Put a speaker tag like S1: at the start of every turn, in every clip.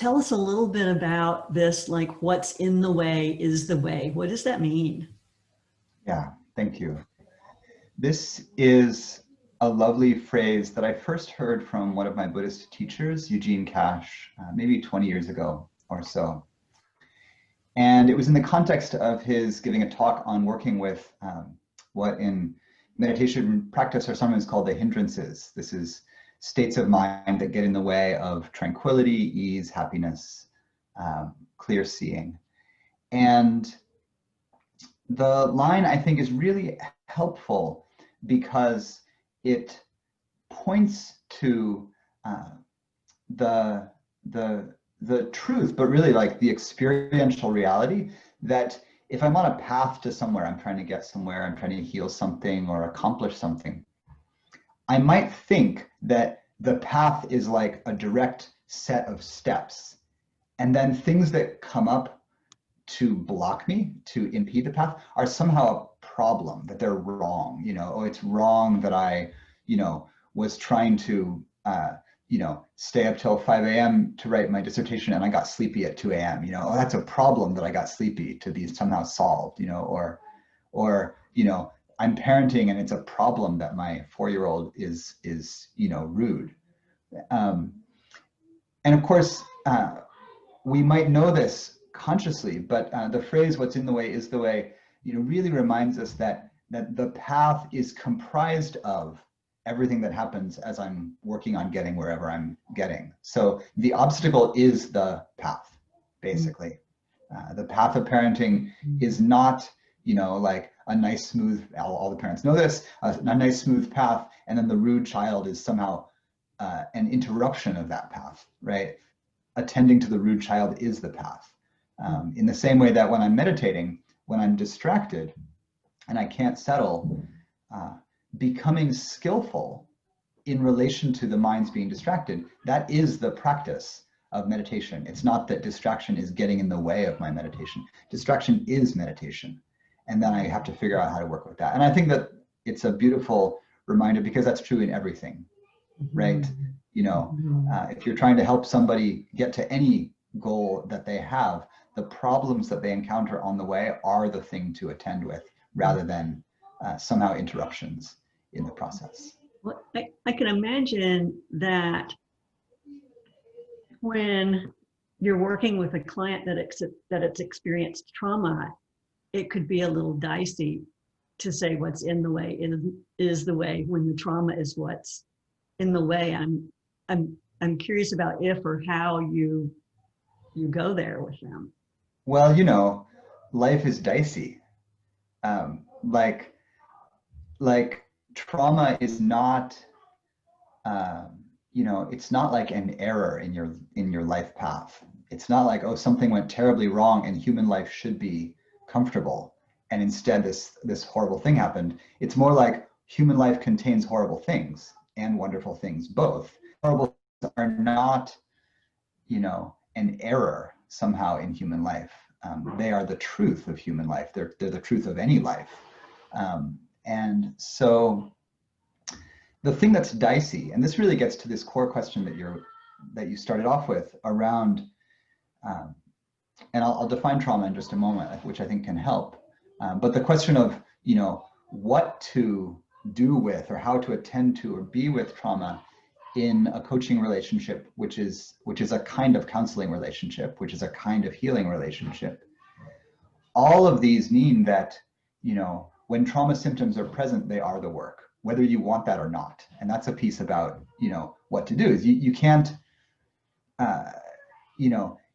S1: tell us a little bit about this, like what's in the way is the way. What does that mean?
S2: Yeah, thank you. This is a lovely phrase that I first heard from one of my Buddhist teachers, Eugene Cash, maybe 20 years ago or so. And it was in the context of his giving a talk on working with what in meditation practice are sometimes called the hindrances. This is states of mind that get in the way of tranquility, ease, happiness, clear seeing. And the line, I think, is really helpful because it points to the truth, but really like the experiential reality that if I'm on a path to somewhere, I'm trying to get somewhere, I'm trying to heal something or accomplish something, I might think that the path is like a direct set of steps. And then things that come up to block me, to impede the path, are somehow a problem, that they're wrong. Oh, it's wrong that I, was trying to, stay up till 5 a.m. to write my dissertation and I got sleepy at 2 a.m. Oh, that's a problem that I got sleepy to be somehow solved, or, I'm parenting and it's a problem that my 4-year-old is rude. And of course, we might know this consciously, but the phrase "what's in the way is the way" really reminds us that the path is comprised of everything that happens as I'm working on getting wherever I'm getting. So the obstacle is the path, basically. The path of parenting is not, like a nice smooth, all the parents know this, a nice smooth path, and then the rude child is somehow an interruption of that path, right? Attending to the rude child is the path. In the same way that when I'm meditating, when I'm distracted and I can't settle, becoming skillful in relation to the mind's being distracted, that is the practice of meditation. It's not that distraction is getting in the way of my meditation. Distraction is meditation. And then I have to figure out how to work with that. And I think that it's a beautiful reminder because that's true in everything, right? If you're trying to help somebody get to any goal that they have, the problems that they encounter on the way are the thing to attend with rather than somehow interruptions in the process.
S1: Well, I can imagine that when you're working with a client that it's experienced trauma, it could be a little dicey to say what's in the way is the way when the trauma is what's in the way. I'm curious about if or how you go there with them.
S2: Well, life is dicey. Like trauma is not, it's not like an error in your life path. It's not like, oh, something went terribly wrong and human life should be comfortable, and instead this horrible thing happened. It's more like human life contains horrible things and wonderful things both. Horrible things are not, an error somehow in human life. They are the truth of human life. They're the truth of any life. And so the thing that's dicey, and this really gets to this core question that you started off with around, and I'll define trauma in just a moment, which I think can help. But the question of, what to do with or how to attend to or be with trauma in a coaching relationship, which is a kind of counseling relationship, which is a kind of healing relationship. All of these mean that, when trauma symptoms are present, they are the work, whether you want that or not. And that's a piece about, what to do is you can't,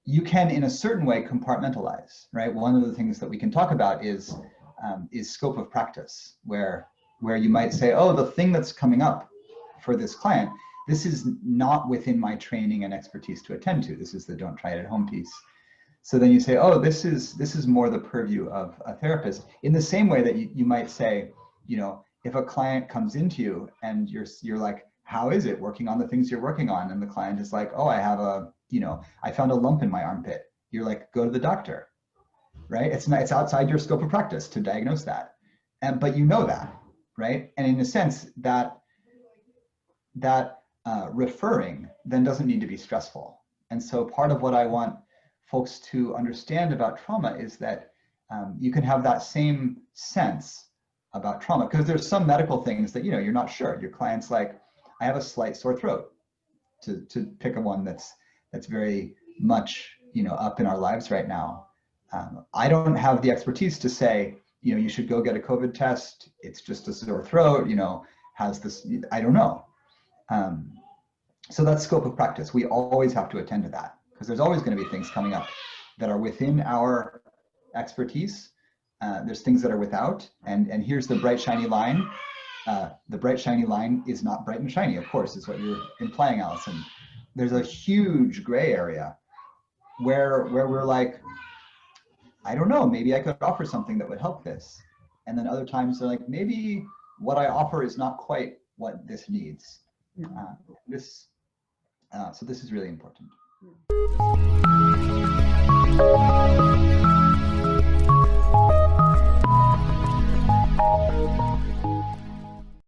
S2: you can in a certain way compartmentalize, right? One of the things that we can talk about is scope of practice, where you might say, oh, the thing that's coming up for this client, this is not within my training and expertise to attend to. This is the don't try it at home piece. So then you say, oh, this is more the purview of a therapist. In the same way that you might say, if a client comes into you and you're like, how is it working on the things you're working on? And the client is like, oh, I have I found a lump in my armpit. You're like, go to the doctor, right? It's outside your scope of practice to diagnose that. But you know that, right? And in a sense, that referring then doesn't need to be stressful, And so part of what I want folks to understand about trauma is that you can have that same sense about trauma, because there's some medical things that, you're not sure. Your client's like, I have a slight sore throat, to pick a one that's very much, up in our lives right now. I don't have the expertise to say, you should go get a COVID test. It's just a sore throat, has this, I don't know. So that's scope of practice. We always have to attend to that, because there's always going to be things coming up that are within our expertise. There's things that are without, and here's the bright shiny line. The bright shiny line is not bright and shiny, of course, is what you're implying, Allison. There's a huge gray area where we're like, I don't know, maybe I could offer something that would help this. And then other times they're like, maybe what I offer is not quite what this needs. So this is really important.